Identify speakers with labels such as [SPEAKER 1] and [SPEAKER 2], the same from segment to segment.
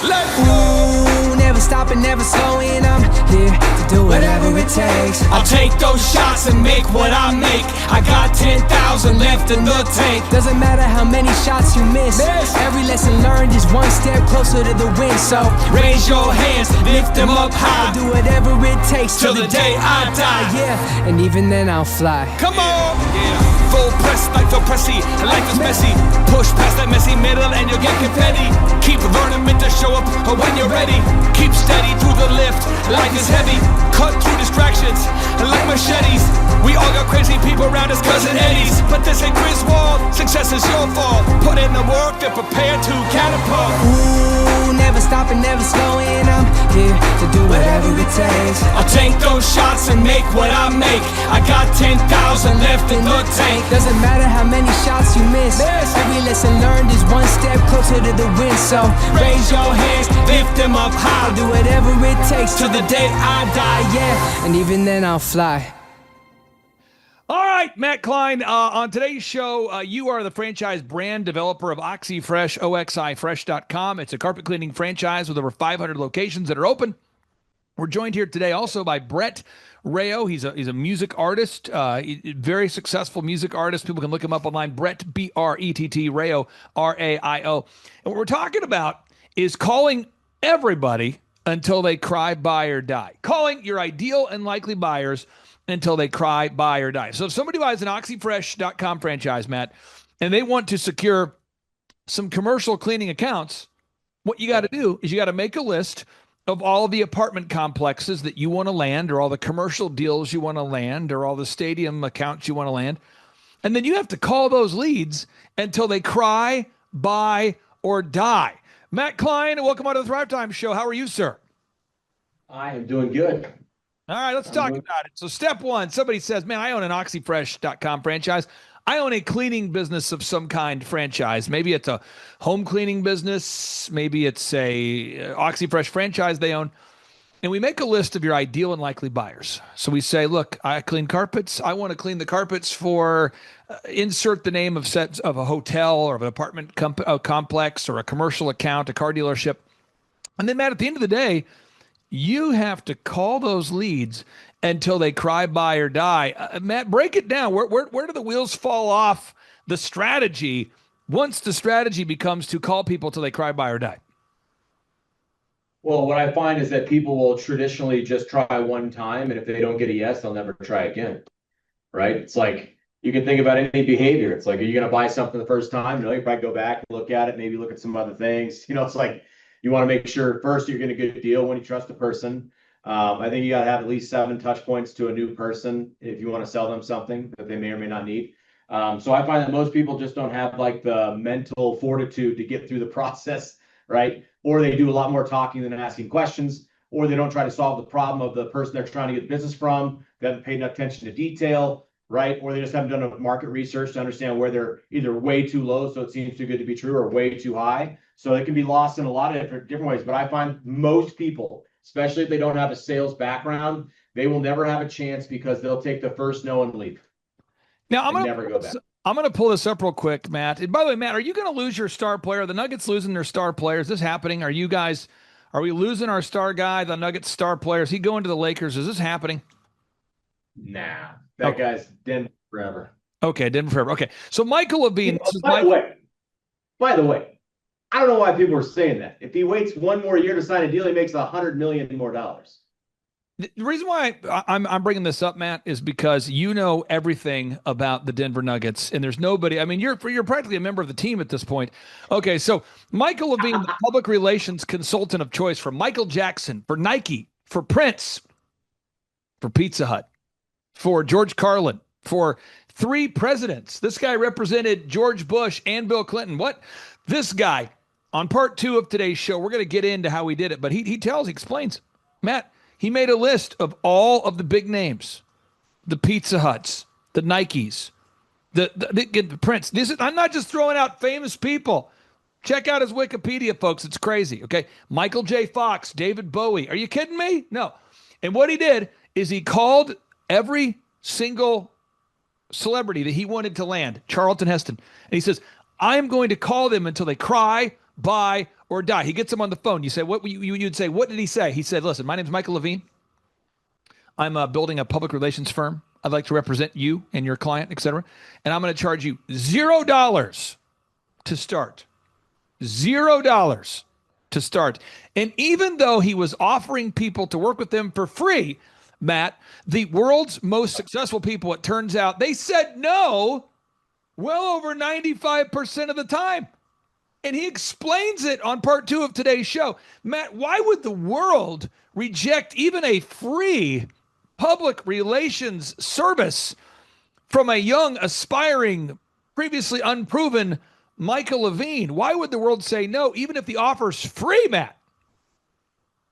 [SPEAKER 1] Let's go.
[SPEAKER 2] Never stopping, never slowing. I'm here to do whatever it takes.
[SPEAKER 1] I'll take those shots and make what I make. I got 10,000 left in the tank.
[SPEAKER 2] Doesn't matter how many shots you miss. Every lesson learned is one step closer to the win. So
[SPEAKER 1] raise your hands, lift them up high.
[SPEAKER 2] I'll do whatever it takes
[SPEAKER 1] till the day I die.
[SPEAKER 2] Yeah, and even then I'll fly.
[SPEAKER 1] Come on. Yeah. Full press, life feel pressy, life is messy. Push past that messy middle and you'll get confetti. Keep learning meant to show up when you're ready. Keep steady through the lift, life is heavy. Cut through distractions like machetes. We all got crazy people around us, cousin Eddies. But this ain't Griswold, success is your fault. Put in the work and prepare to catapult.
[SPEAKER 2] Never stopping, never slowing. I'm here to do whatever it takes.
[SPEAKER 1] I'll take those shots and make what I make. I got 10,000 left in the tank.
[SPEAKER 2] Doesn't matter how many shots you miss. Every lesson learned is one step closer to the win. So
[SPEAKER 1] raise your hands, lift them up high.
[SPEAKER 2] I'll do whatever it takes
[SPEAKER 1] till the day I die.
[SPEAKER 2] Yeah, and even then I'll fly.
[SPEAKER 3] All right, Matt Klein, on today's show, you are the franchise brand developer of OxyFresh, oxifresh.com. It's a carpet cleaning franchise with over 500 locations that are open. We're joined here today also by Brett Rayo. He's a music artist, very successful music artist. People can look him up online. Brett, B-R-E-T-T, Rayo, R-A-I-O. And what we're talking about is calling everybody until they cry, buy, or die. Calling your ideal and likely buyers until they cry, buy, or die. So if somebody buys an oxyfresh.com franchise, Matt, and they want to secure some commercial cleaning accounts, what you got to do is you got to make a list of all of the apartment complexes that you want to land, or all the commercial deals you want to land, or all the stadium accounts you want to land. And then you have to call those leads until they cry, buy, or die. Matt Klein, welcome on to the Thrivetime Show. How are you, sir?
[SPEAKER 4] I am doing good.
[SPEAKER 3] All right, let's talk about it. So step one, somebody says, man, I own an oxyfresh.com franchise. I own a cleaning business of some kind franchise. Maybe it's a home cleaning business. Maybe it's a OxyFresh franchise they own. And we make a list of your ideal and likely buyers. So we say, look, I clean carpets. I want to clean the carpets for insert the name of sets of a hotel or of an apartment complex or a commercial account, a car dealership. And then, Matt, at the end of the day, you have to call those leads until they cry, buy, or die. Matt, break it down. Where do the wheels fall off the strategy once the strategy becomes to call people till they cry, buy, or die?
[SPEAKER 4] Well, what I find is that people will traditionally just try one time, and if they don't get a yes, they'll never try again, right? It's like, you can think about any behavior. It's like, are you going to buy something the first time? No, you probably go back and look at it, maybe look at some other things. It's like, you want to make sure first you're going to get a deal when you trust a person. I think you got to have at least 7 touch points to a new person if you want to sell them something that they may or may not need. So I find that most people just don't have like the mental fortitude to get through the process, right? Or they do a lot more talking than asking questions, or they don't try to solve the problem of the person they're trying to get business from. They haven't paid enough attention to detail, right? Or they just haven't done enough market research to understand where they're either way too low, so it seems too good to be true, or way too high. So it can be lost in a lot of different ways. But I find most people, especially if they don't have a sales background, they will never have a chance because they'll take the first no and leave.
[SPEAKER 3] Now I'm going to pull this up real quick, Matt. And by the way, Matt, are you going to lose your star player? Are the Nuggets losing their star player? Is this happening? Are we losing our star guy, the Nuggets star player? Is he going to the Lakers? Is this happening?
[SPEAKER 4] Nah, that guy's Denver forever.
[SPEAKER 3] Okay, Denver forever. Okay, so Michael Levine.
[SPEAKER 4] By the way, I don't know why people are saying that. If he waits one more year to sign a deal, he makes $100 million more.
[SPEAKER 3] The reason why I'm bringing this up, Matt, is because you know everything about the Denver Nuggets, and there's nobody. I mean, you're practically a member of the team at this point. Okay, so Michael Levine, the public relations consultant of choice for Michael Jackson, for Nike, for Prince, for Pizza Hut, for George Carlin, for 3 presidents. This guy represented George Bush and Bill Clinton. What? This guy, on part 2 of today's show, we're going to get into how he did it, but he explains, Matt, he made a list of all of the big names, the Pizza Huts, the Nikes, the Prince. I'm not just throwing out famous people. Check out his Wikipedia, folks. It's crazy, okay? Michael J. Fox, David Bowie. Are you kidding me? No. And what he did is he called every single celebrity that he wanted to land, Charlton Heston, and he says, I'm going to call them until they cry, buy, or die. He gets him on the phone. You say, you'd say, what did he say? He said, listen, my name's Michael Levine. I'm building a public relations firm. I'd like to represent you and your client, et cetera. And I'm going to charge you $0 to start. $0 to start. And even though he was offering people to work with them for free, Matt, the world's most successful people, it turns out, they said no well over 95% of the time. And he explains it on part 2 of today's show. Matt, why would the world reject even a free public relations service from a young, aspiring, previously unproven Michael Levine? Why would the world say no, even if the offer's free, Matt?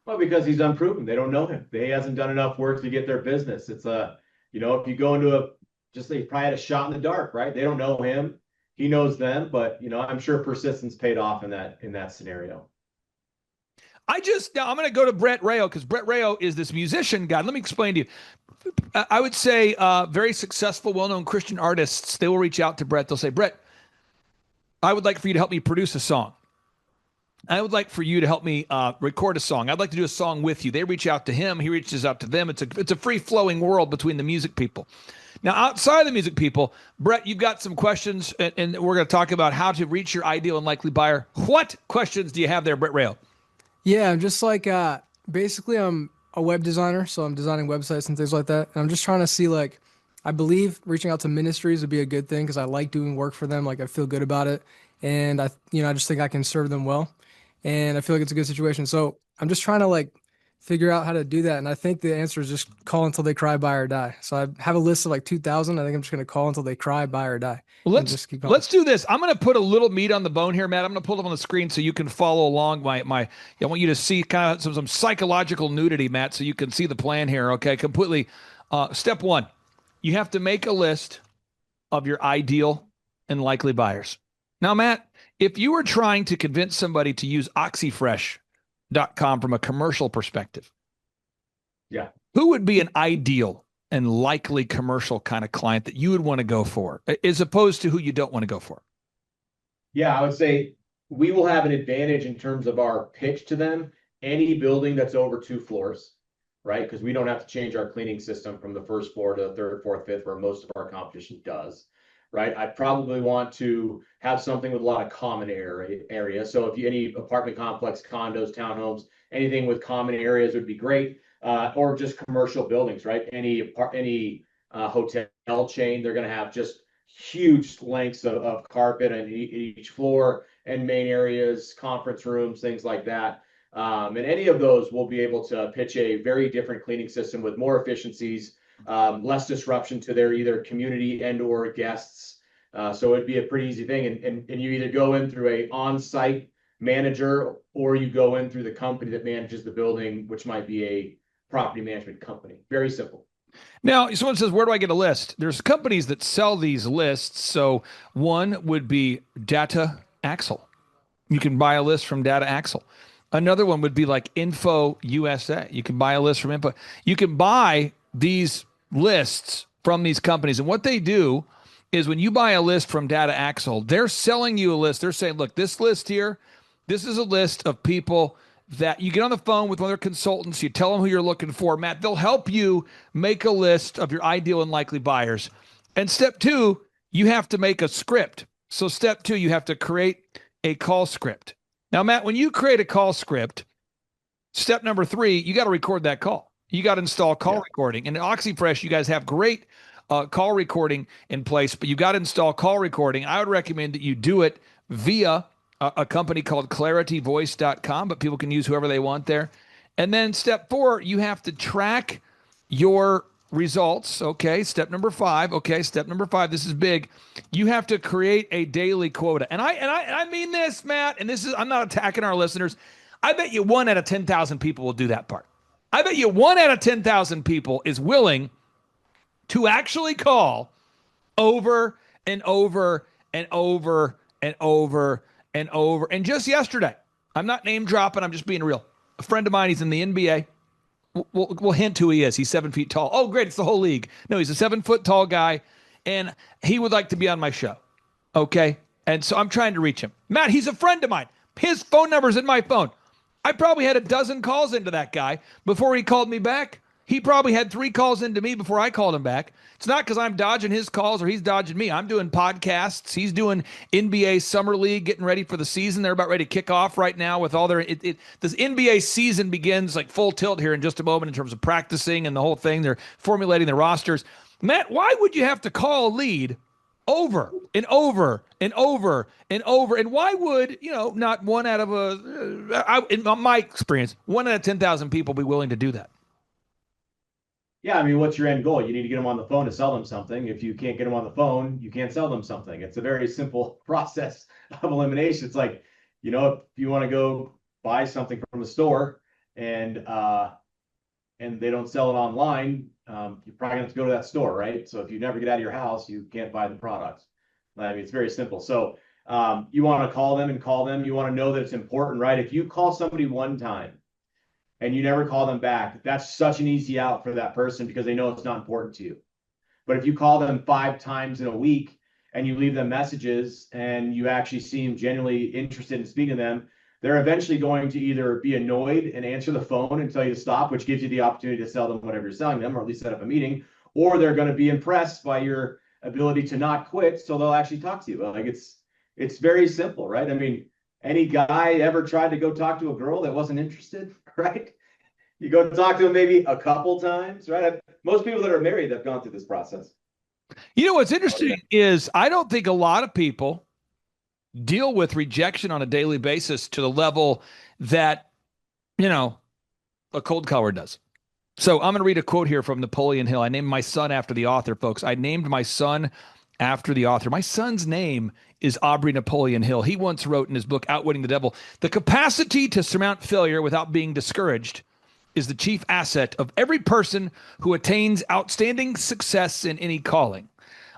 [SPEAKER 4] Well, because he's unproven. They don't know him. He hasn't done enough work to get their business. It's if you go into just say probably had a shot in the dark, right? They don't know him. He knows them, but I'm sure persistence paid off in that scenario.
[SPEAKER 3] Now I'm going to go to Brett Rayo because Brett Rayo is this musician guy. Let me explain to you. I would say very successful, well-known Christian artists, they will reach out to Brett. They'll say, Brett, I would like for you to help me produce a song. I would like for you to help me record a song. I'd like to do a song with you. They reach out to him. He reaches out to them. It's a free-flowing world between the music people. Now, outside of the music people, Brett, you've got some questions, and we're going to talk about how to reach your ideal and likely buyer. What questions do you have there, Brett Rayo?
[SPEAKER 5] Yeah, I'm just like, basically I'm a web designer, so I'm designing websites and things like that. And I'm just trying to see, like, I believe reaching out to ministries would be a good thing because I like doing work for them. Like, I feel good about it. And I just think I can serve them well. And I feel like it's a good situation. So I'm just trying to, like, figure out how to do that. And I think the answer is just call until they cry, buy or die. So I have a list of like 2,000. I think I'm just going to call until they cry, buy or die.
[SPEAKER 3] Well, let's do this. I'm going to put a little meat on the bone here, Matt. I'm going to pull them on the screen so you can follow along. I want you to see kind of some psychological nudity, Matt, so you can see the plan here. Okay, completely. Step 1, you have to make a list of your ideal and likely buyers. Now, Matt, if you were trying to convince somebody to use OxyFresh.com from a commercial perspective,
[SPEAKER 4] yeah,
[SPEAKER 3] who would be an ideal and likely commercial kind of client that you would want to go for, as opposed to who you don't want to go for?
[SPEAKER 4] Yeah, I would say we will have an advantage in terms of our pitch to them. Any building that's over 2 floors, right? Because we don't have to change our cleaning system from the first floor to the 3rd, 4th, 5th, where most of our competition does, right? I probably want to have something with a lot of common area. So if any apartment complex, condos, townhomes, anything with common areas would be great. Or just commercial buildings, right? Any hotel chain, they're going to have just huge lengths of carpet on each floor and main areas, conference rooms, things like that. And any of those will be able to pitch a very different cleaning system with more efficiencies, less disruption to their either community and or guests. So it'd be a pretty easy thing. And you either go in through a on-site manager or you go in through the company that manages the building, which might be a property management company. Very simple.
[SPEAKER 3] Now, someone says, where do I get a list? There's companies that sell these lists. So one would be Data Axle. You can buy a list from Data Axle. Another one would be like Info USA. You can buy a list from Info. You can buy these lists from these companies. And what they do is when you buy a list from Data Axle, they're selling you a list. They're saying, look, this list here, this is a list of people that you get on the phone with one of their consultants, you tell them who you're looking for. Matt, they'll help you make a list of your ideal and likely buyers. And step 2, you have to make a script. So step 2, you have to create a call script. Now, Matt, when you create a call script, step number 3, you got to record that call. You got to install call recording. And in OxyFresh, you guys have great call recording in place, but you got to install call recording. I would recommend that you do it via a company called clarityvoice.com, but people can use whoever they want there. And then step 4, you have to track your results. Okay. Step number 5. Okay. Step number 5. This is big. You have to create a daily quota. And I mean this, Matt, and I'm not attacking our listeners. I bet you 1 out of 10,000 people will do that part. I bet you 1 out of 10,000 people is willing to actually call over and over and over and over and over. And just yesterday, I'm not name dropping, I'm just being real. A friend of mine, he's in the NBA. We'll hint who he is. He's 7 feet tall. Oh, great. It's the whole league. No, he's a 7 foot tall guy, and he would like to be on my show. Okay. And so I'm trying to reach him. Matt, he's a friend of mine. His phone number's in my phone. I probably had a dozen calls into that guy before he called me back. He probably had 3 calls into me before I called him back. It's not because I'm dodging his calls or he's dodging me. I'm doing podcasts. He's doing NBA Summer League, getting ready for the season. They're about ready to kick off right now with all their this NBA season begins like full tilt here in just a moment in terms of practicing and the whole thing. They're formulating their rosters. Matt, why would you have to call a lead over and over and over and over? And why would, not one out of in my experience, 1 out of 10,000 people be willing to do that?
[SPEAKER 4] Yeah, I mean, what's your end goal? You need to get them on the phone to sell them something. If you can't get them on the phone, you can't sell them something. It's a very simple process of elimination. It's like, if you want to go buy something from the store and they don't sell it online, you're probably going to have to go to that store, right? So if you never get out of your house, you can't buy the product. I mean, it's very simple. So you want to call them. You want to know that it's important, right? If you call somebody one time and you never call them back, that's such an easy out for that person because they know it's not important to you. But if you call them 5 times in a week and you leave them messages and you actually seem genuinely interested in speaking to them, they're eventually going to either be annoyed and answer the phone and tell you to stop, which gives you the opportunity to sell them whatever you're selling them, or at least set up a meeting, or they're going to be impressed by your ability to not quit, so they'll actually talk to you. Like it's very simple, right? I mean, any guy ever tried to go talk to a girl that wasn't interested, right? You go talk to them maybe a couple times, right? Most people that are married have gone through this process.
[SPEAKER 3] What's interesting is I don't think a lot of people deal with rejection on a daily basis to the level that, a cold caller does. So I'm going to read a quote here from Napoleon Hill. I named my son after the author, folks. I named my son after the author. My son's name is Aubrey Napoleon Hill. He once wrote in his book, Outwitting the Devil, the capacity to surmount failure without being discouraged is the chief asset of every person who attains outstanding success in any calling.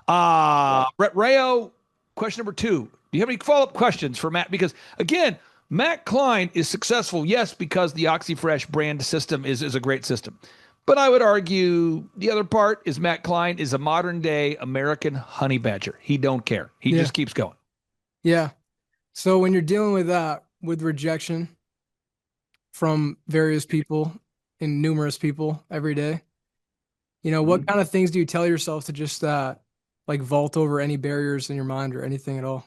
[SPEAKER 3] Brett Rayo, question number 2. Do you have any follow-up questions for Matt? Because, again, Matt Klein is successful, yes, because the OxyFresh brand system is a great system. But I would argue the other part is Matt Klein is a modern-day American honey badger. He don't care. He just keeps going.
[SPEAKER 5] Yeah. So when you're dealing with rejection from various people and numerous people every day, what kind of things do you tell yourself to just vault over any barriers in your mind or anything at all?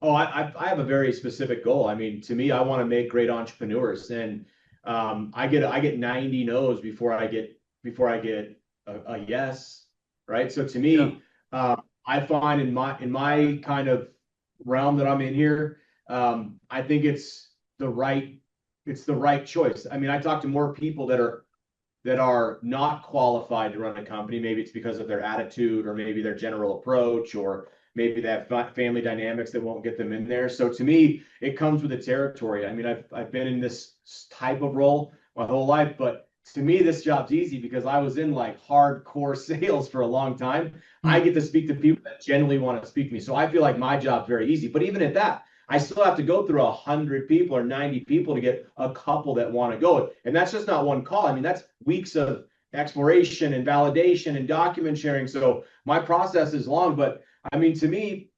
[SPEAKER 4] Oh, I have a very specific goal. I mean, to me, I want to make great entrepreneurs, and I get 90 no's before I get a yes, right? So to me, I find in my kind of realm that I'm in here, I think it's the right choice. I mean, I talk to more people that are not qualified to run a company. Maybe it's because of their attitude, or maybe their general approach, or maybe they have family dynamics that won't get them in there. So to me, it comes with the territory. I mean, I've been in this type of role my whole life, but to me, this job's easy because I was in like hardcore sales for a long time. I get to speak to people that genuinely want to speak to me. So I feel like my job's very easy. But even at that, I still have to go through 100 people or 90 people to get a couple that want to go. And that's just not one call. I mean, that's weeks of exploration and validation and document sharing. So my process is long, but I mean, to me,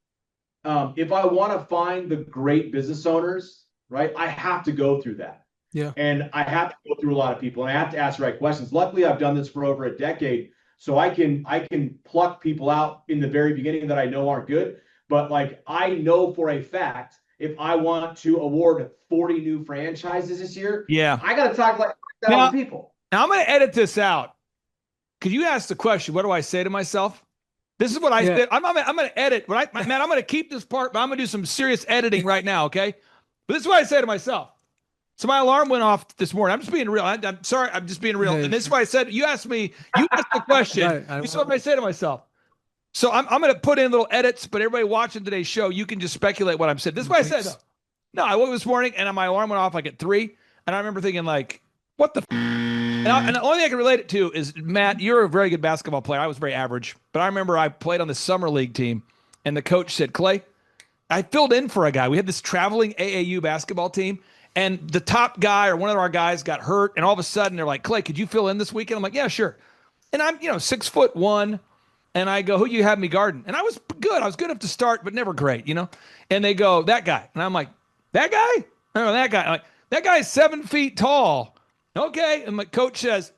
[SPEAKER 4] if I want to find the great business owners, right, I have to go through that.
[SPEAKER 5] Yeah.
[SPEAKER 4] And I have to go through a lot of people, and I have to ask the right questions. Luckily, I've done this for over a decade, so I can pluck people out in the very beginning that I know aren't good. But like, I know for a fact, if I want to award 40 new franchises this year, I got to talk like 1,000 people.
[SPEAKER 3] Now I'm going to edit this out because you asked the question, what do I say to myself? This is what I said. I'm going to edit. Man, I'm going to keep this part, but I'm going to do some serious editing right now, okay? But this is what I say to myself. So my alarm went off this morning. I'm just being real. I'm sorry. I'm just being real. And this is why I said, you asked the question. This is what I say to myself. So I'm going to put in little edits, but everybody watching today's show, you can just speculate what I'm saying. This is what I said, though. No, I woke up this morning and my alarm went off like at 3. And I remember thinking like, what the and the only thing I can relate it to is, Matt, you're a very good basketball player. I was very average. But I remember I played on the summer league team, and the coach said, Clay, I filled in for a guy. We had this traveling AAU basketball team, and the top guy or one of our guys got hurt, and all of a sudden they're like, Clay, could you fill in this weekend? I'm like, yeah, sure. And I'm, 6'1", and I go, who you have me guarding? And I was good. I was good enough to start, but never great, And they go, that guy. And I'm like, That guy? No, that guy. Like, that guy's 7 feet tall. Okay. And my coach says,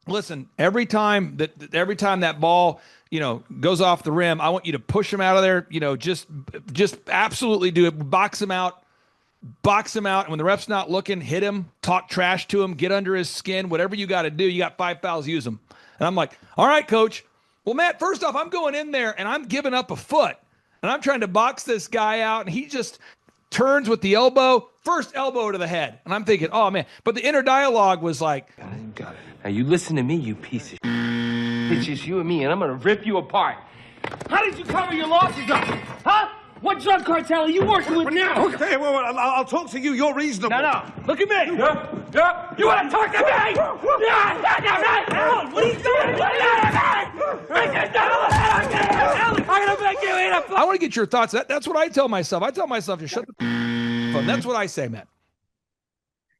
[SPEAKER 3] listen, every time that ball, goes off the rim, I want you to push him out of there. Just absolutely do it. Box him out. And when the ref's not looking, hit him, talk trash to him, get under his skin, whatever you got to do. You got 5 fouls, use them. And I'm like, all right, coach. Well, Matt, first off, I'm going in there and I'm giving up a foot and I'm trying to box this guy out. And he just turns with the first elbow to the head. And I'm thinking, oh man. But the inner dialogue was like,
[SPEAKER 6] Got it. Now you listen to me, you piece of shit. It's just you and me, and I'm gonna rip you apart. How did you cover your losses up? Huh? What drug cartel are you working with now?
[SPEAKER 7] Okay, well, I'll talk to you. You're reasonable.
[SPEAKER 6] No. Look at me. Yeah. You want to talk to me? Yeah. Alan, what are you doing? I'm gonna make you eat a.
[SPEAKER 3] I want to get your thoughts. That's what I tell myself. I tell myself to shut the phone. That's what I say, man.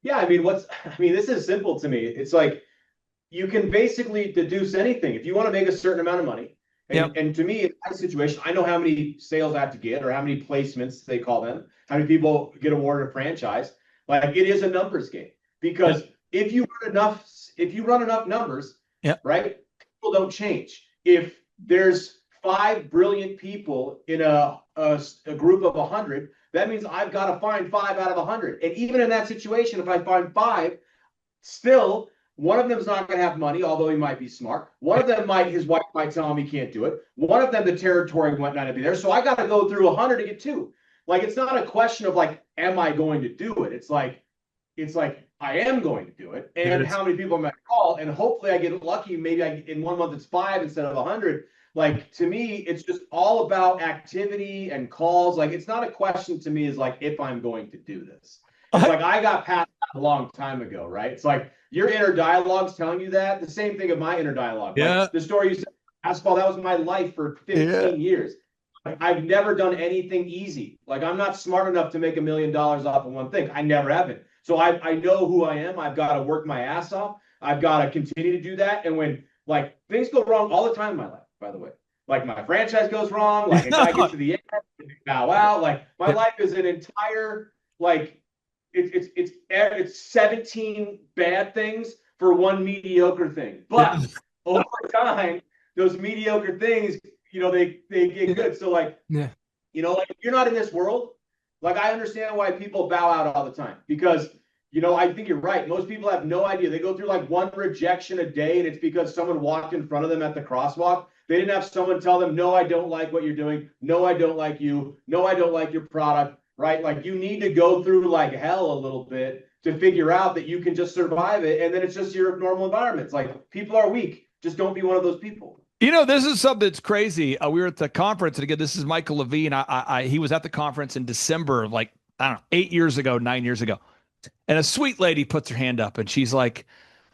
[SPEAKER 4] Yeah, I mean, this is simple to me. It's like you can basically deduce anything. If you want to make a certain amount of money, and to me, in my situation, I know how many sales I have to get or how many placements they call them, how many people get awarded a franchise. Like it is a numbers game because if you run enough numbers, right, people don't change. If there's 5 brilliant people in a group of 100, that means I've got to find 5 out of 100. And even in that situation, if I find 5, still one of them is not going to have money, although he might be smart. One of them his wife might tell him he can't do it. One of them, the territory might not be there. So I got to go through 100 to get 2. Like, it's not a question of like, am I going to do it? It's like I am going to do it. And how many people I'm going to call? And hopefully I get lucky. Maybe in 1 month it's 5 instead of 100. Like, to me, it's just all about activity and calls. Like, it's not a question to me is like, if I'm going to do this. It's like, I got past that a long time ago, right? It's like your inner dialogue's telling you that. The same thing of my inner dialogue.
[SPEAKER 3] Yeah.
[SPEAKER 4] Like, the story you said, asphalt, that was my life for 15 years. I've never done anything easy. Like, I'm not smart enough to make $1 million off of one thing. I never have been. So I know who I am. I've got to work my ass off. I've got to continue to do that. And when like things go wrong all the time in my life, by the way, like my franchise goes wrong, like if I get to the end, bow out. Like my life is an entire like it's 17 bad things for one mediocre thing. But over time, those mediocre things, they get good. So like, like if you're not in this world, like I understand why people bow out all the time because I think you're right. Most people have no idea. They go through like one rejection a day, and it's because someone walked in front of them at the crosswalk. They didn't have someone tell them, no, I don't like what you're doing. No, I don't like you. No, I don't like your product, right? Like you need to go through like hell a little bit to figure out that you can just survive it. And then it's just your normal environment. It's like people are weak. Just don't be one of those people.
[SPEAKER 3] This is something that's crazy. We were at the conference, and again, this is Michael Levine. He was at the conference in December of like, I don't know, 9 years ago. And a sweet lady puts her hand up, and she's like,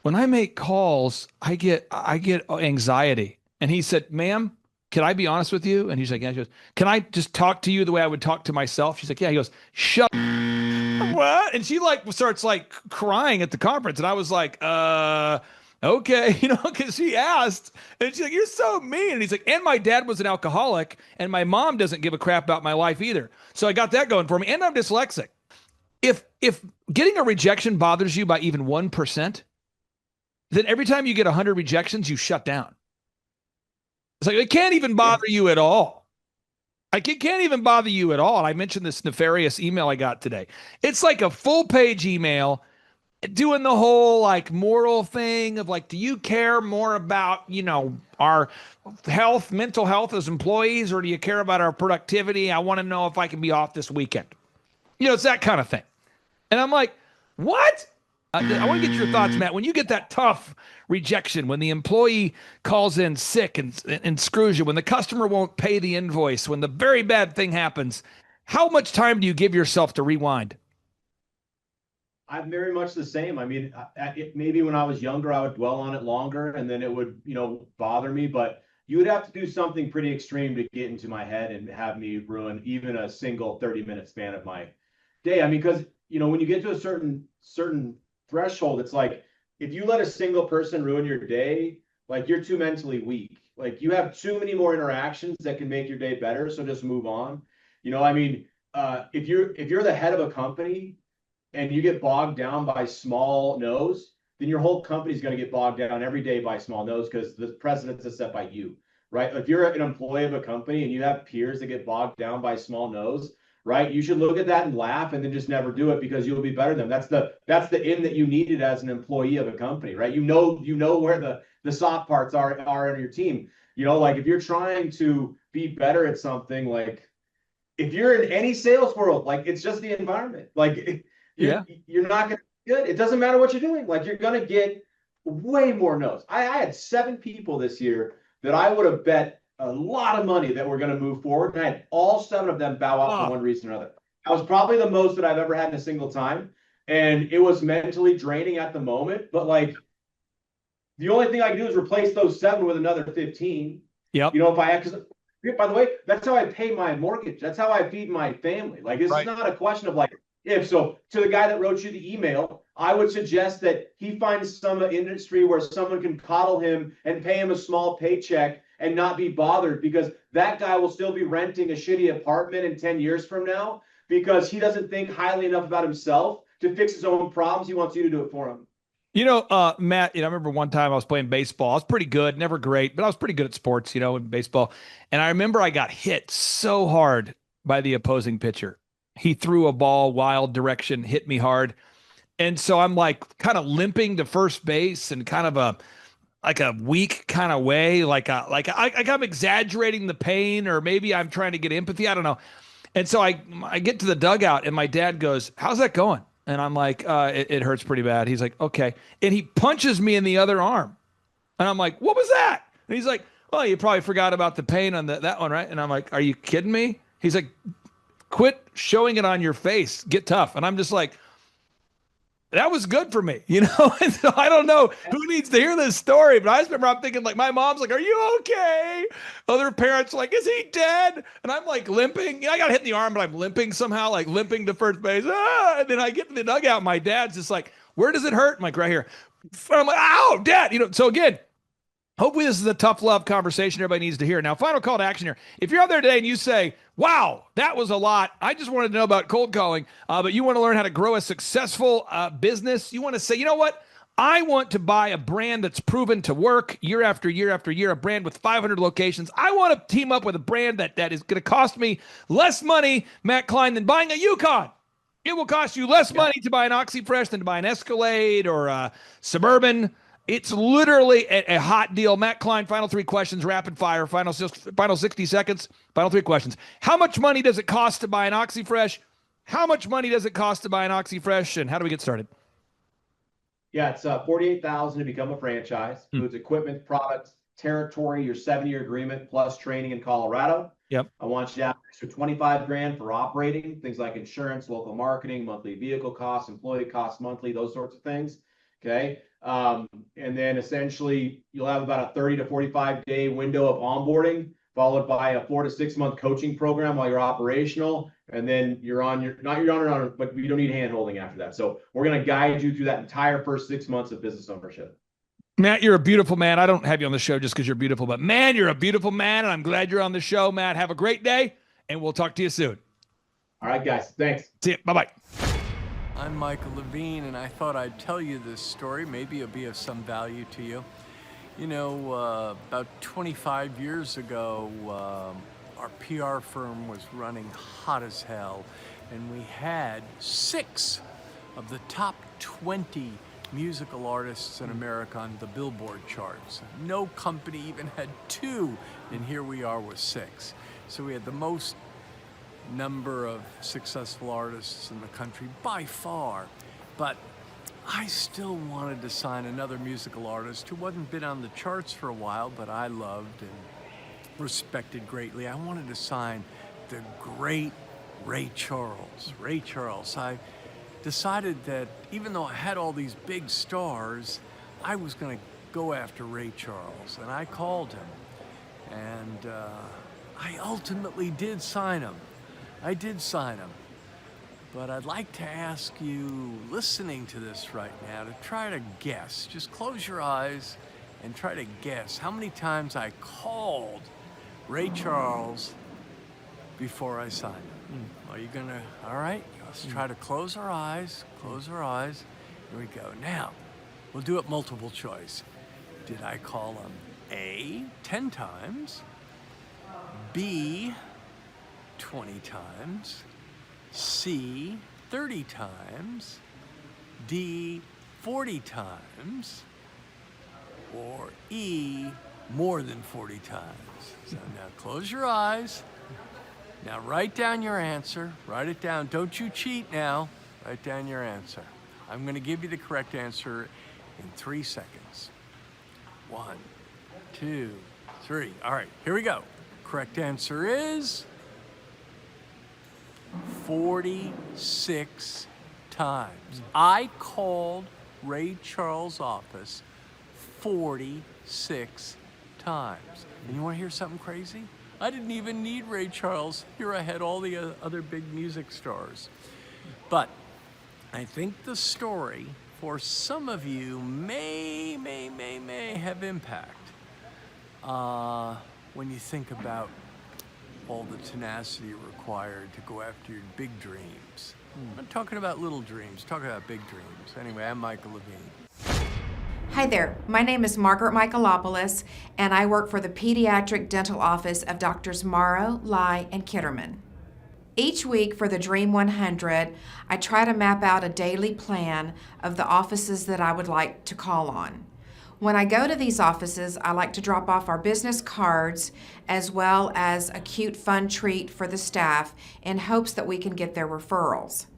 [SPEAKER 3] when I make calls, I get anxiety. And he said, ma'am, can I be honest with you? And he's like, yeah. She goes, can I just talk to you the way I would talk to myself? She's like, yeah. He goes, shut what? And she like starts like crying at the conference. And I was like, okay, because she asked, and she's like, you're so mean. And he's like, and my dad was an alcoholic, and my mom doesn't give a crap about my life either. So I got that going for me. And I'm dyslexic. If getting a rejection bothers you by even 1%, then every time you get 100 rejections, you shut down. It's like, it can't even bother you at all. Like, it can't even bother you at all. And I mentioned this nefarious email I got today. It's like a full page email doing the whole like moral thing of like, do you care more about, our health, mental health as employees, or do you care about our productivity? I want to know if I can be off this weekend. It's that kind of thing. And I'm like, what? I want to get your thoughts, Matt. When you get that tough rejection, when the employee calls in sick and screws you, when the customer won't pay the invoice, when the very bad thing happens, how much time do you give yourself to rewind?
[SPEAKER 4] I'm very much the same. I mean, maybe when I was younger, I would dwell on it longer and then it would, bother me. But you would have to do something pretty extreme to get into my head and have me ruin even a single 30-minute span of my day. I mean, because, when you get to a certain threshold, it's like if you let a single person ruin your day, like you're too mentally weak. Like you have too many more interactions that can make your day better. So just move on. I mean, if you're the head of a company and you get bogged down by small no's, then your whole company is going to get bogged down every day by small no's because the precedence is set by you, right? If you're an employee of a company and you have peers that get bogged down by small no's, right? You should look at that and laugh and then just never do it because you'll be better than them. That's the in that you needed as an employee of a company, right? You know where the soft parts are in your team. Like if you're trying to be better at something, like if you're in any sales world, like it's just the environment. Like you're not going to be good. It doesn't matter what you're doing. Like you're going to get way more no's. I had 7 people this year that I would have bet a lot of money that we're going to move forward. And I had all 7 of them bow out for one reason or another. That was probably the most that I've ever had in a single time. And it was mentally draining at the moment. But like, the only thing I can do is replace those 7 with another 15.
[SPEAKER 3] Yep.
[SPEAKER 4] If I have, because by the way, that's how I pay my mortgage. That's how I feed my family. Like, this is not a question of like, if. So to the guy that wrote you the email, I would suggest that he finds some industry where someone can coddle him and pay him a small paycheck and not be bothered, because that guy will still be renting a shitty apartment in 10 years from now because he doesn't think highly enough about himself to fix his own problems. He wants you to do it for him.
[SPEAKER 3] Matt, I remember one time I was playing baseball. I was pretty good, never great, but I was pretty good at sports, in baseball. And I remember I got hit so hard by the opposing pitcher. He threw a ball wild direction, hit me hard. And so I'm like kind of limping to first base and kind of a weak kind of way. Like I'm exaggerating the pain, or maybe I'm trying to get empathy. I don't know. And so I get to the dugout and my dad goes, "How's that going?" And I'm like, it hurts pretty bad. He's like, "Okay." And he punches me in the other arm. And I'm like, "What was that?" And he's like, "Well, you probably forgot about the pain on that one, right?" And I'm like, "Are you kidding me?" He's like, "Quit showing it on your face. Get tough." And I'm just like, that was good for me, And so I don't know who needs to hear this story, but I just remember I'm thinking, like, my mom's like, "Are you okay?" Other parents are like, "Is he dead?" And I'm like limping. I got hit in the arm, but I'm limping somehow, like limping to first base. And then I get to the dugout. My dad's just like, "Where does it hurt?" I'm like, "Right here." And I'm like, "Ow, Dad." So again, hopefully this is a tough love conversation everybody needs to hear. Now, final call to action here. If you're out there today and you say, "Wow, that was a lot. I just wanted to know about cold calling," but you want to learn how to grow a successful business. You want to say, "You know what? I want to buy a brand that's proven to work year after year after year, a brand with 500 locations. I want to team up with a brand that is going to cost me less money, Matt Klein, than buying a Yukon. It will cost you less money to buy an OxyFresh than to buy an Escalade or a Suburban. It's literally a hot deal." Matt Klein, final 3 questions, rapid fire, final 60 seconds, final 3 questions. How much money does it cost to buy an OxyFresh? How much money does it cost to buy an OxyFresh? And how do we get started?
[SPEAKER 4] Yeah, it's $48,000 to become a franchise. Includes equipment, products, territory, your 7-year agreement, plus training in Colorado.
[SPEAKER 3] Yep.
[SPEAKER 4] I want you to have extra $25,000 for operating, things like insurance, local marketing, monthly vehicle costs, employee costs monthly, those sorts of things. Okay. And then essentially you'll have about a 30 to 45 day window of onboarding, followed by a 4 to 6 month coaching program while you're operational. And then you're on but you don't need hand holding after that. So we're going to guide you through that entire first 6 months of business ownership.
[SPEAKER 3] Matt, you're a beautiful man. I don't have you on the show just because you're beautiful, but man, you're a beautiful man. And I'm glad you're on the show, Matt. Have a great day and we'll talk to you soon.
[SPEAKER 4] All right, guys. Thanks.
[SPEAKER 3] See you. Bye-bye.
[SPEAKER 8] I'm Michael Levine, and I thought I'd tell you this story. Maybe it'll be of some value to you. About 25 years ago, our PR firm was running hot as hell, and we had 6 of the top 20 musical artists in America on the Billboard charts. No company even had 2, and here we are with 6. So we had the most number of successful artists in the country by far, but I still wanted to sign another musical artist who hadn't been on the charts for a while, but I loved and respected greatly. I wanted to sign the great Ray Charles. Ray Charles. I decided that even though I had all these big stars, I was going to go after Ray Charles, and I called him, and I ultimately did sign him. I did sign him, but I'd like to ask you, listening to this right now, to try to guess. Just close your eyes and try to guess how many times I called Ray Charles before I signed him. Are you gonna, all right, let's try to close our eyes, Here we go. Now, we'll do it multiple choice. Did I call them A, 10 times, B, 20 times, C, 30 times, D, 40 times, or E, more than 40 times? So now close your eyes. Now write down your answer. Write it down. Don't you cheat now. Write down your answer. I'm going to give you the correct answer in 3 seconds. 1, 2, 3. All right, here we go. Correct answer is 46 times. I called Ray Charles' office 46 times. And you want to hear something crazy? I didn't even need Ray Charles. Here I had all the other big music stars. But I think the story for some of you may have impact when you think about all the tenacity required to go after your big dreams. I'm not talking about little dreams, talking about big dreams. Anyway, I'm Michael Levine.
[SPEAKER 9] Hi there, my name is Margaret Michaelopoulos, and I work for the Pediatric Dental Office of Doctors Morrow, Lai, and Kitterman. Each week for the Dream 100, I try to map out a daily plan of the offices that I would like to call on. When I go to these offices, I like to drop off our business cards as well as a cute fun treat for the staff in hopes that we can get their referrals.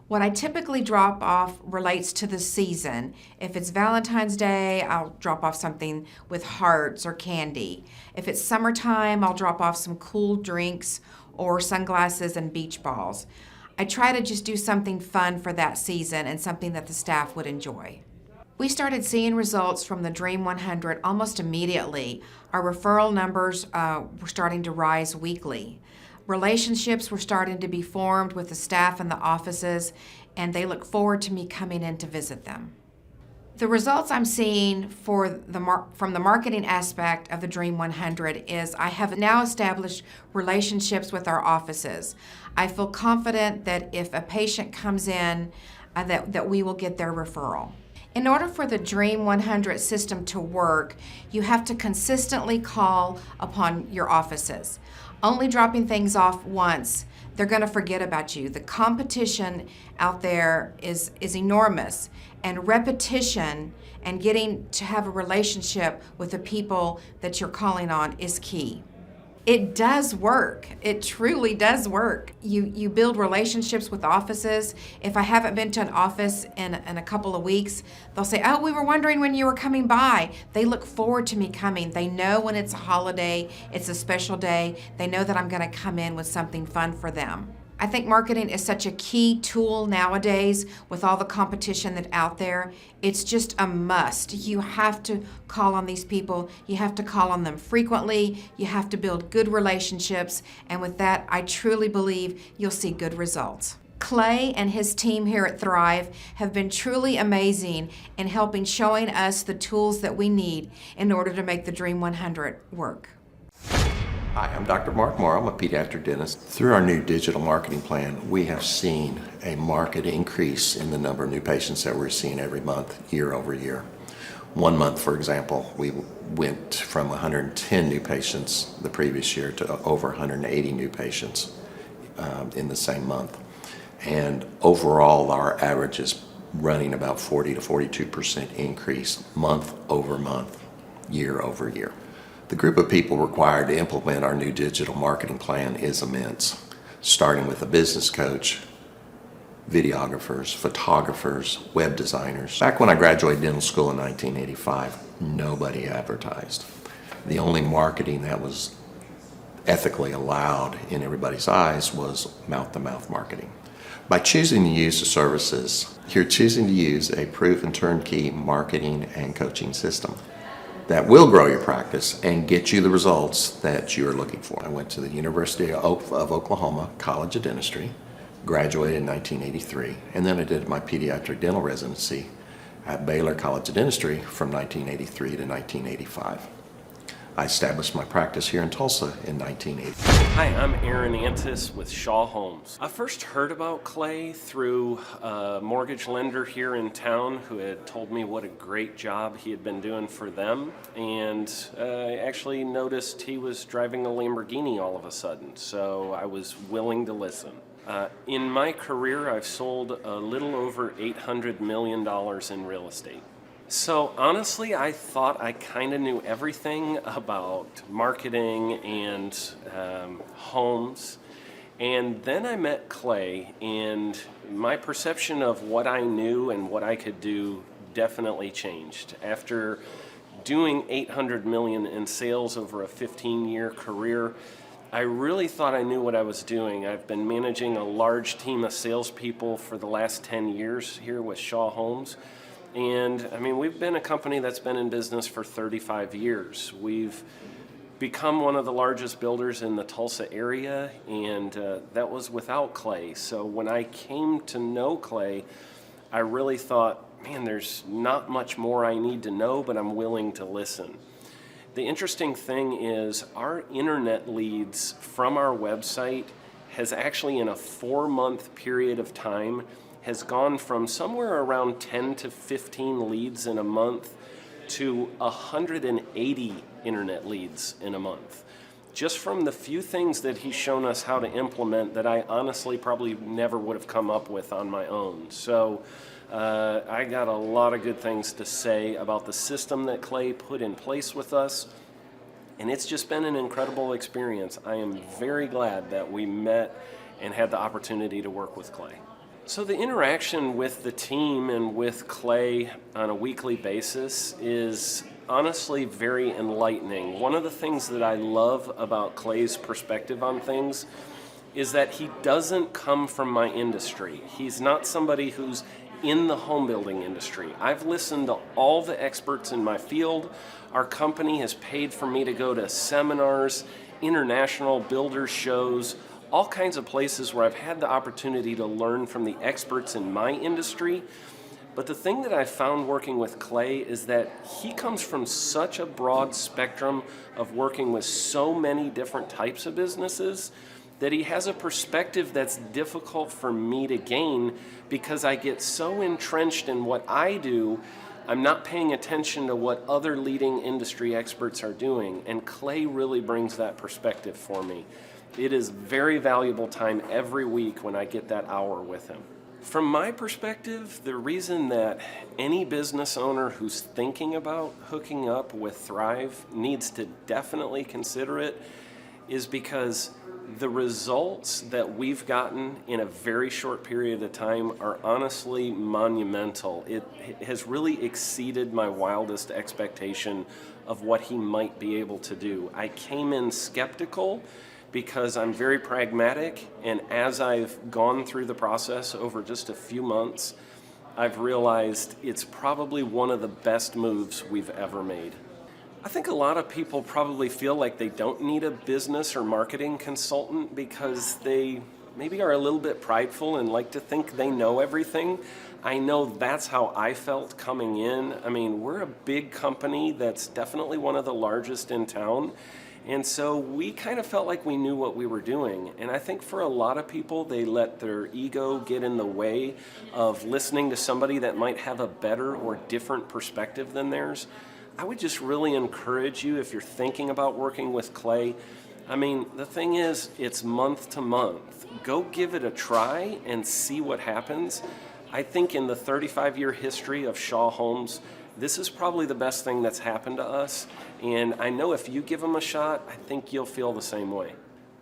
[SPEAKER 9] What I typically drop off relates to the season. If it's Valentine's Day, I'll drop off something with hearts or candy. If it's summertime, I'll drop off some cool drinks or sunglasses and beach balls. I try to just do something fun for that season and something that the staff would enjoy. We started seeing results from the Dream 100 almost immediately. Our referral numbers were starting to rise weekly. Relationships were starting to be formed with the staff in the offices, and they look forward to me coming in to visit them. The results I'm seeing from the marketing aspect of the Dream 100 is I have now established relationships with our offices. I feel confident that if a patient comes in, that we will get their referral. In order for the Dream 100 system to work, you have to consistently call upon your offices. Only dropping things off once, they're going to forget about you. The competition out there is enormous, and repetition and getting to have a relationship with the people that you're calling on is key. It does work. It truly does work. You build relationships with offices. If I haven't been to an office in a couple of weeks, they'll say, oh, we were wondering when you were coming by. They look forward to me coming. They know when it's a holiday, it's a special day. They know that I'm going to come in with something fun for them. I think marketing is such a key tool nowadays with all the competition that's out there. It's just a must. You have to call on these people. You have to call on them frequently. You have to build good relationships. And with that, I truly believe you'll see good results. Clay and his team here at Thrive have been truly amazing in helping showing us the tools that we need in order to make the Dream 100 work.
[SPEAKER 10] Hi, I'm Dr. Mark Morrow. I'm a pediatric dentist. Through our new digital marketing plan, we have seen a marked increase in the number of new patients that we're seeing every month, year over year. One month, for example, we went from 110 new patients the previous year to over 180 new patients in the same month. And overall, our average is running about 40 to 42% increase month over month, year over year. The group of people required to implement our new digital marketing plan is immense, starting with a business coach, videographers, photographers, web designers. Back when I graduated dental school in 1985, nobody advertised. The only marketing that was ethically allowed in everybody's eyes was mouth-to-mouth marketing. By choosing to use the services, you're choosing to use a proven turnkey marketing and coaching system that will grow your practice and get you the results that you're looking for. I went to the University of Oklahoma College of Dentistry, graduated in 1983, and then I did my pediatric dental residency at Baylor College of Dentistry from 1983 to 1985. I established my practice here in Tulsa in 1980.
[SPEAKER 11] Hi, I'm Aaron Antis with Shaw Homes. I first heard about Clay through a mortgage lender here in town who had told me what a great job he had been doing for them, and I actually noticed he was driving a Lamborghini all of a sudden, so I was willing to listen. In my career, I've sold a little over $800 million in real estate. So honestly, I thought I kind of knew everything about marketing and homes. And then I met Clay, and my perception of what I knew and what I could do definitely changed. After doing $800 million in sales over a 15-year career, I really thought I knew what I was doing. I've been managing a large team of salespeople for the last 10 years here with Shaw Homes. And I mean, we've been a company that's been in business for 35 years. We've become one of the largest builders in the Tulsa area, and that was without Clay. So when I came to know Clay, I really thought, man, there's not much more I need to know, but I'm willing to listen. The interesting thing is our internet leads from our website has actually, in a 4-month period of time, has gone from somewhere around 10 to 15 leads in a month to 180 internet leads in a month. Just from the few things that he's shown us how to implement that I honestly probably never would have come up with on my own. So I got a lot of good things to say about the system that Clay put in place with us, and it's just been an incredible experience. I am very glad that we met and had the opportunity to work with Clay. So the interaction with the team and with Clay on a weekly basis is honestly very enlightening. One of the things that I love about Clay's perspective on things is that he doesn't come from my industry. He's not somebody who's in the home building industry. I've listened to all the experts in my field. Our company has paid for me to go to seminars, international builder shows, all kinds of places where I've had the opportunity to learn from the experts in my industry. But the thing that I found working with Clay is that he comes from such a broad spectrum of working with so many different types of businesses that he has a perspective that's difficult for me to gain because I get so entrenched in what I do, I'm not paying attention to what other leading industry experts are doing. And Clay really brings that perspective for me. It is very valuable time every week when I get that hour with him. From my perspective, the reason that any business owner who's thinking about hooking up with Thrive needs to definitely consider it is because the results that we've gotten in a very short period of time are honestly monumental. It has really exceeded my wildest expectation of what he might be able to do. I came in skeptical because I'm very pragmatic, and as I've gone through the process over just a few months, I've realized it's probably one of the best moves we've ever made. I think a lot of people probably feel like they don't need a business or marketing consultant because they maybe are a little bit prideful and like to think they know everything. I know that's how I felt coming in. I mean, we're a big company that's definitely one of the largest in town. And so we kind of felt like we knew what we were doing. And I think for a lot of people, they let their ego get in the way of listening to somebody that might have a better or different perspective than theirs. I would just really encourage you, if you're thinking about working with Clay, I mean, the thing is, it's month to month. Go give it a try and see what happens. I think in the 35-year history of Shaw Homes, this is probably the best thing that's happened to us. And I know if you give them a shot, I think you'll feel the same way.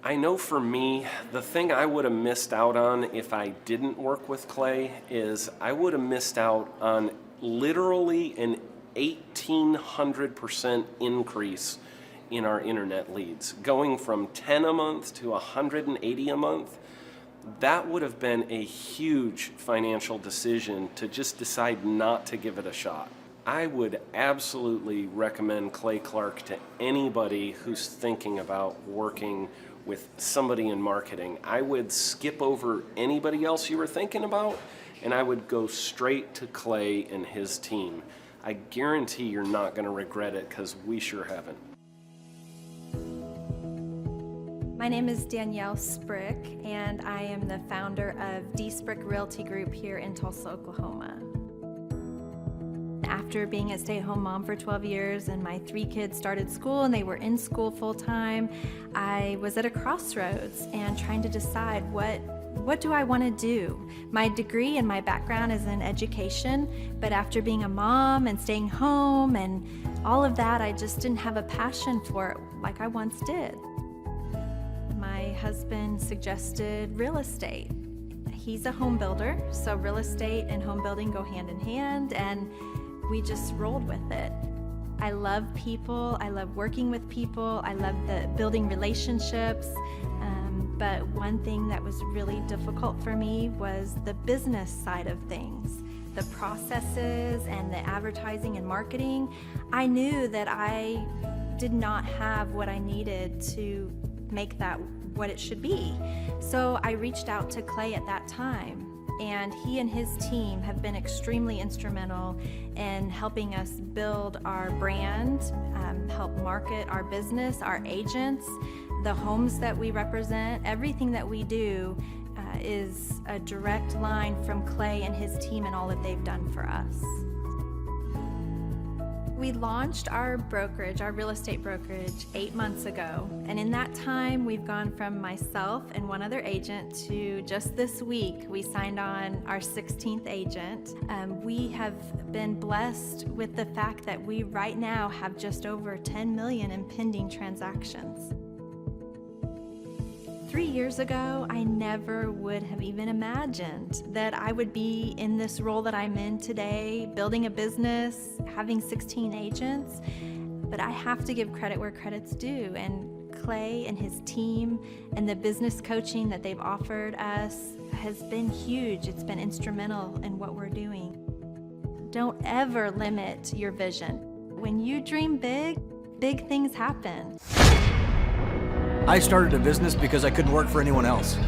[SPEAKER 11] I know for me, the thing I would have missed out on if I didn't work with Clay is I would have missed out on literally an 1,800% increase in our internet leads. Going from 10 a month to 180 a month, that would have been a huge financial decision to just decide not to give it a shot. I would absolutely recommend Clay Clark to anybody who's thinking about working with somebody in marketing. I would skip over anybody else you were thinking about, and I would go straight to Clay and his team. I guarantee you're not going to regret it because we sure haven't.
[SPEAKER 12] My name is Danielle Sprick, and I am the founder of D Sprick Realty Group here in Tulsa, Oklahoma. After being a stay-at-home mom for 12 years and my 3 kids started school and they were in school full-time, I was at a crossroads and trying to decide what do I want to do? My degree and my background is in education, but after being a mom and staying home and all of that, I just didn't have a passion for it like I once did. My husband suggested real estate. He's a home builder, so real estate and home building go hand in hand, and we just rolled with it. I love people, I love working with people, I love building relationships, but one thing that was really difficult for me was the business side of things. The processes and the advertising and marketing. I knew that I did not have what I needed to make that what it should be. So I reached out to Clay at that time, and he and his team have been extremely instrumental in helping us build our brand, help market our business, our agents, the homes that we represent. Everything that we do is a direct line from Clay and his team and all that they've done for us. We launched our brokerage, our real estate brokerage, 8 months ago. And in that time, we've gone from myself and one other agent to just this week, we signed on our 16th agent. We have been blessed with the fact that we right now have just over 10 million in pending transactions. 3 years ago, I never would have even imagined that I would be in this role that I'm in today, building a business, having 16 agents. But I have to give credit where credit's due. And Clay and his team and the business coaching that they've offered us has been huge. It's been instrumental in what we're doing. Don't ever limit your vision. When you dream big, big things happen.
[SPEAKER 13] I started a business because I couldn't work for anyone else.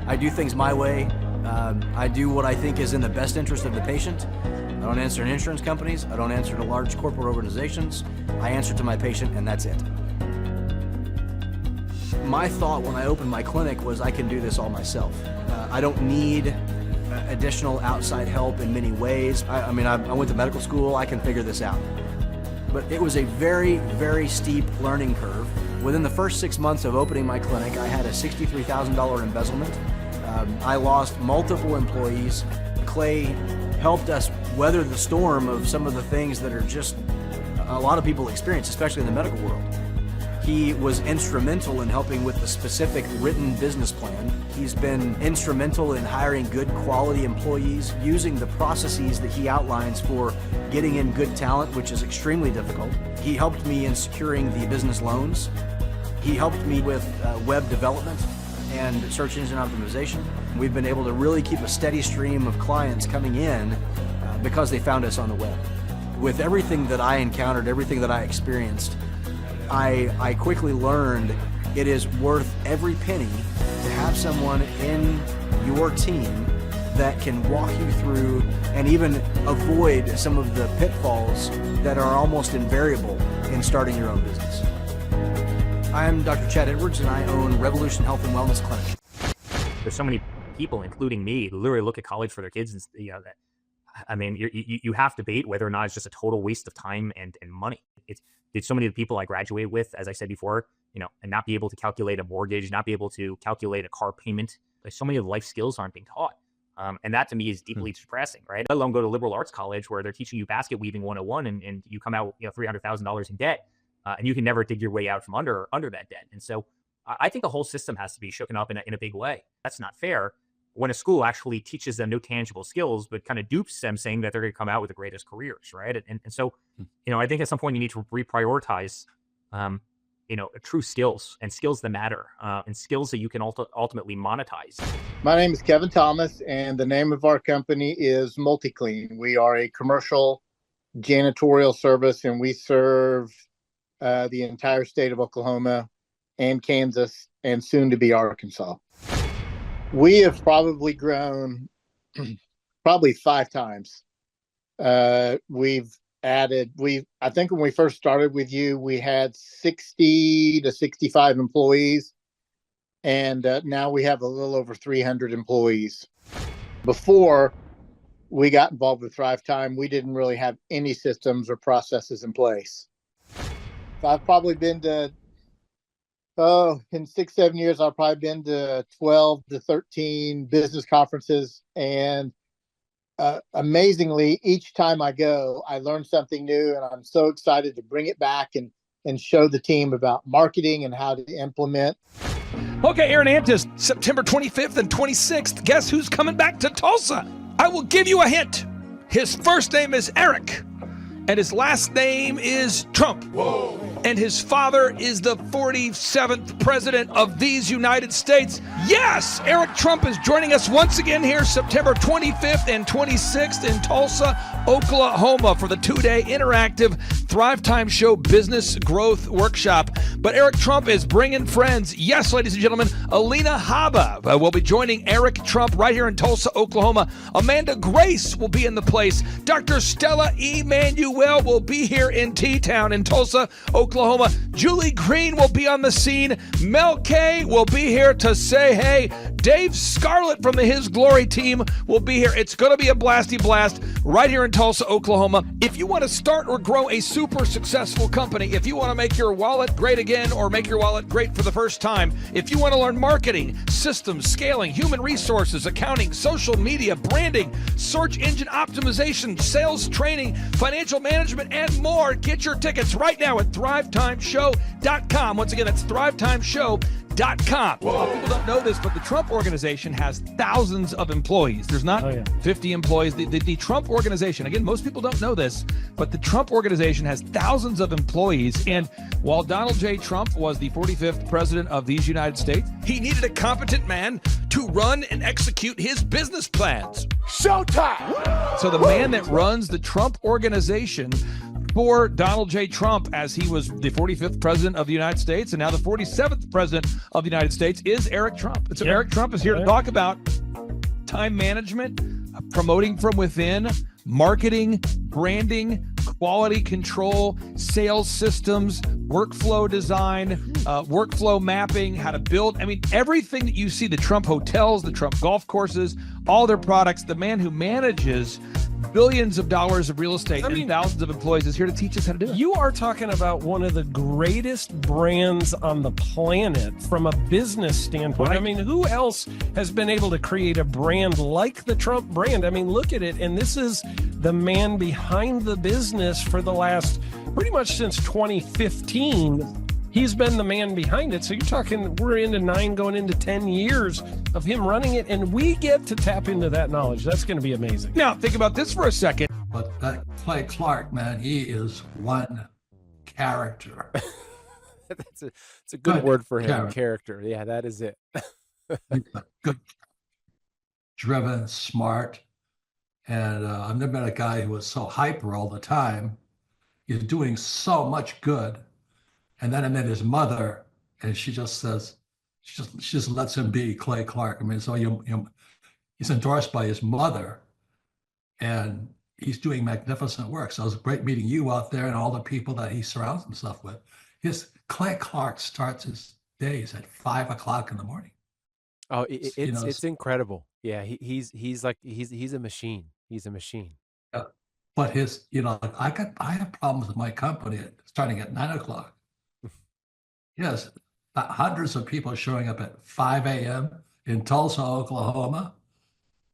[SPEAKER 13] I do things my way. I do what I think is in the best interest of the patient. I don't answer to insurance companies. I don't answer to large corporate organizations. I answer to my patient, and that's it. My thought when I opened my clinic was I can do this all myself. I don't need additional outside help in many ways. I went to medical school. I can figure this out. But it was a very, very steep learning curve. Within the first 6 months of opening my clinic, I had a $63,000 embezzlement. I lost multiple employees. Clay helped us weather the storm of some of the things that are just a lot of people experience, especially in the medical world. He was instrumental in helping with the specific written business plan. He's been instrumental in hiring good quality employees, using the processes that he outlines for getting in good talent, which is extremely difficult. He helped me in securing the business loans. He helped me with web development and search engine optimization. We've been able to really keep a steady stream of clients coming in because they found us on the web. With everything that I encountered, everything that I experienced, I quickly learned it is worth every penny to have someone in your team that can walk you through and even avoid some of the pitfalls that are almost invariable in starting your own business. I'm Dr. Chad Edwards, and I own Revolution Health and Wellness Clinic.
[SPEAKER 14] There's so many people, including me, who literally look at college for their kids, and you have to debate whether or not it's just a total waste of time and money. It's so many of the people I graduated with, as I said before, and not be able to calculate a mortgage, not be able to calculate a car payment. Like, so many of the life skills aren't being taught. And that to me is deeply depressing, right? Let alone go to liberal arts college where they're teaching you basket weaving 101 and you come out, $300,000 in debt. And you can never dig your way out from under that debt. And so I think the whole system has to be shooken up in a big way. That's not fair when a school actually teaches them no tangible skills, but kind of dupes them saying that they're going to come out with the greatest careers, right? And so, I think at some point you need to reprioritize, true skills and skills that matter and skills that you can ultimately monetize.
[SPEAKER 15] My name is Kevin Thomas, and the name of our company is MultiClean. We are a commercial janitorial service, and we serve the entire state of Oklahoma and Kansas and soon to be Arkansas. We have probably grown 5 times. We've added, I think when we first started with you, we had 60 to 65 employees. And now we have a little over 300 employees. Before we got involved with Thrivetime, we didn't really have any systems or processes in place. So I've probably been to, in 6-7 years, I've probably been to 12 to 13 business conferences. And amazingly, each time I go, I learn something new, and I'm so excited to bring it back and show the team about marketing and how to implement.
[SPEAKER 3] Okay, Aaron Antis, September 25th and 26th. Guess who's coming back to Tulsa? I will give you a hint. His first name is Eric, and his last name is Trump. Whoa. And his father is the 47th president of these United States. Yes, Eric Trump is joining us once again here September 25th and 26th in Tulsa, Oklahoma for the 2-day interactive Thrivetime Show Business Growth Workshop. But Eric Trump is bringing friends. Yes, ladies and gentlemen, Alina Haba will be joining Eric Trump right here in Tulsa, Oklahoma. Amanda Grace will be in the place. Dr. Stella Emanuel will be here in T-Town in Tulsa, Oklahoma. Julie Green will be on the scene. Mel K will be here to say hey. Dave Scarlett from the His Glory team will be here. It's going to be a blasty blast right here in Tulsa, Oklahoma. If you want to start or grow a super successful company, if you want to make your wallet great again or make your wallet great for the first time, if you want to learn marketing, systems, scaling, human resources, accounting, social media, branding, search engine optimization, sales training, financial management, and more, get your tickets right now at thrivetimeshow.com. Once again, that's thrivetimeshow.com. People don't know this, but the Trump organization has thousands of employees. There's not 50 employees. The Trump organization, again, most people don't know this, but the Trump organization has thousands of employees. And while Donald J. Trump was the 45th president of these United States, he needed a competent man to run and execute his business plans. Showtime! So the man that runs the Trump organization for Donald J. Trump, as he was the 45th president of the United States and now the 47th president of the United States, is Eric Trump. And so Eric Trump is here to talk about time management, promoting from within, marketing, branding, quality control, sales systems, workflow design, workflow mapping, how to build. I mean, everything that you see, the Trump hotels, the Trump golf courses, all their products, the man who manages billions of dollars of real estate and thousands of employees is here to teach us how to do it.
[SPEAKER 16] You are talking about one of the greatest brands on the planet from a business standpoint.
[SPEAKER 3] Right.
[SPEAKER 16] I mean, who else has been able to create a brand like the Trump brand? I mean, look at it. And this is the man behind the business for the last, pretty much since 2015. He's been the man behind it. So you're talking, we're into 9 going into 10 years of him running it, and we get to tap into that knowledge. That's going to be amazing.
[SPEAKER 3] Now, think about this for a second.
[SPEAKER 17] But that Clay Clark, man, he is one character.
[SPEAKER 18] It's a good word for him, character. Yeah, that is it.
[SPEAKER 17] Good, driven, smart. And I've never met a guy who was so hyper all the time. He's doing so much good. And then I met his mother, and she just says, she just lets him be Clay Clark. I mean, so he's endorsed by his mother, and he's doing magnificent work. So it was great meeting you out there and all the people that he surrounds himself with. Clay Clark starts his days at 5 o'clock in the morning.
[SPEAKER 18] Oh, it's incredible. Yeah, he's a machine. He's a machine.
[SPEAKER 17] Yeah. But I have problems with my company starting at 9 o'clock. Yes, hundreds of people showing up at 5 a.m. in Tulsa, Oklahoma.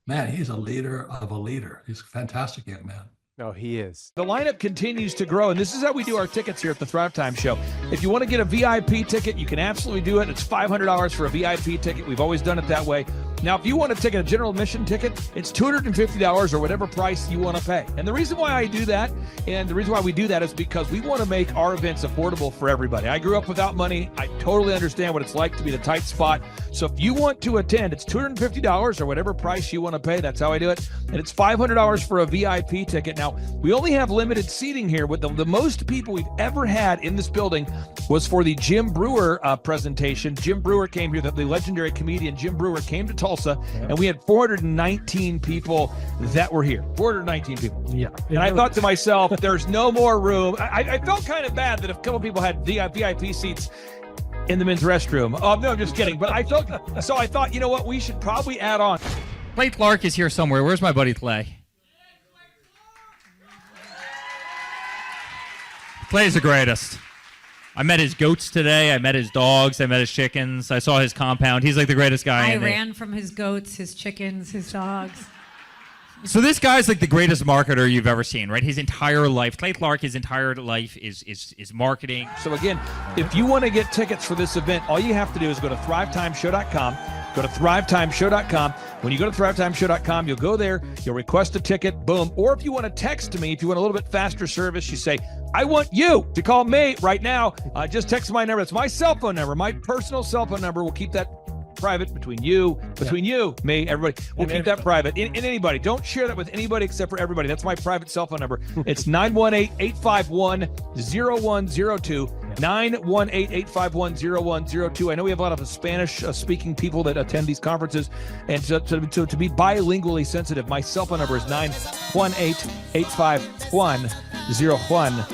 [SPEAKER 17] Man, he's a leader of a leader. He's a fantastic young man.
[SPEAKER 18] No, he is.
[SPEAKER 3] The lineup continues to grow, and this is how we do our tickets here at the Thrivetime Show. If you want to get a VIP ticket, you can absolutely do it. It's $500 for a VIP ticket. We've always done it that way. Now, if you want to take a general admission ticket, it's $250 or whatever price you want to pay. And the reason why I do that, and the reason why we do that is because we want to make our events affordable for everybody. I grew up without money. I totally understand what it's like to be in a tight spot. So if you want to attend, it's $250 or whatever price you want to pay. That's how I do it. And it's $500 for a VIP ticket. Now, we only have limited seating here. With the most people we've ever had in this building was for the Jim Brewer presentation. Jim Brewer came here, the legendary comedian Jim Brewer came to Tulsa, and we had 419 people that were here. 419 people.
[SPEAKER 16] Yeah.
[SPEAKER 3] And I thought to myself, there's no more room. I felt kind of bad that if a couple people had VIP seats, in the men's restroom. Oh, no, I'm just kidding. But I thought, you know what? We should probably add on.
[SPEAKER 19] Clay Clark is here somewhere. Where's my buddy Clay? Clay's the greatest. I met his goats today. I met his dogs. I met his chickens. I saw his compound. He's like the greatest guy.
[SPEAKER 20] I ran from his goats, his chickens, his dogs.
[SPEAKER 19] So this guy's like the greatest marketer you've ever seen, right? His entire life, Clay Clark, his entire life is marketing.
[SPEAKER 3] So again, if you want to get tickets for this event, all you have to do is go to thrivetimeshow.com. Go to thrivetimeshow.com. When you go to thrivetimeshow.com, you'll go there, you'll request a ticket, boom. Or if you want to text me, if you want a little bit faster service, you say, I want you to call me right now. Just text my number. It's my cell phone number, my personal cell phone number. We'll keep that private between you, me, everybody. We'll keep that private. In anybody. Don't share that with anybody except for everybody. That's my private cell phone number. It's 918-851-0102. 918-851-0102. I know we have a lot of Spanish speaking people that attend these conferences, and to be bilingually sensitive, my cell phone number is 918-851-0102.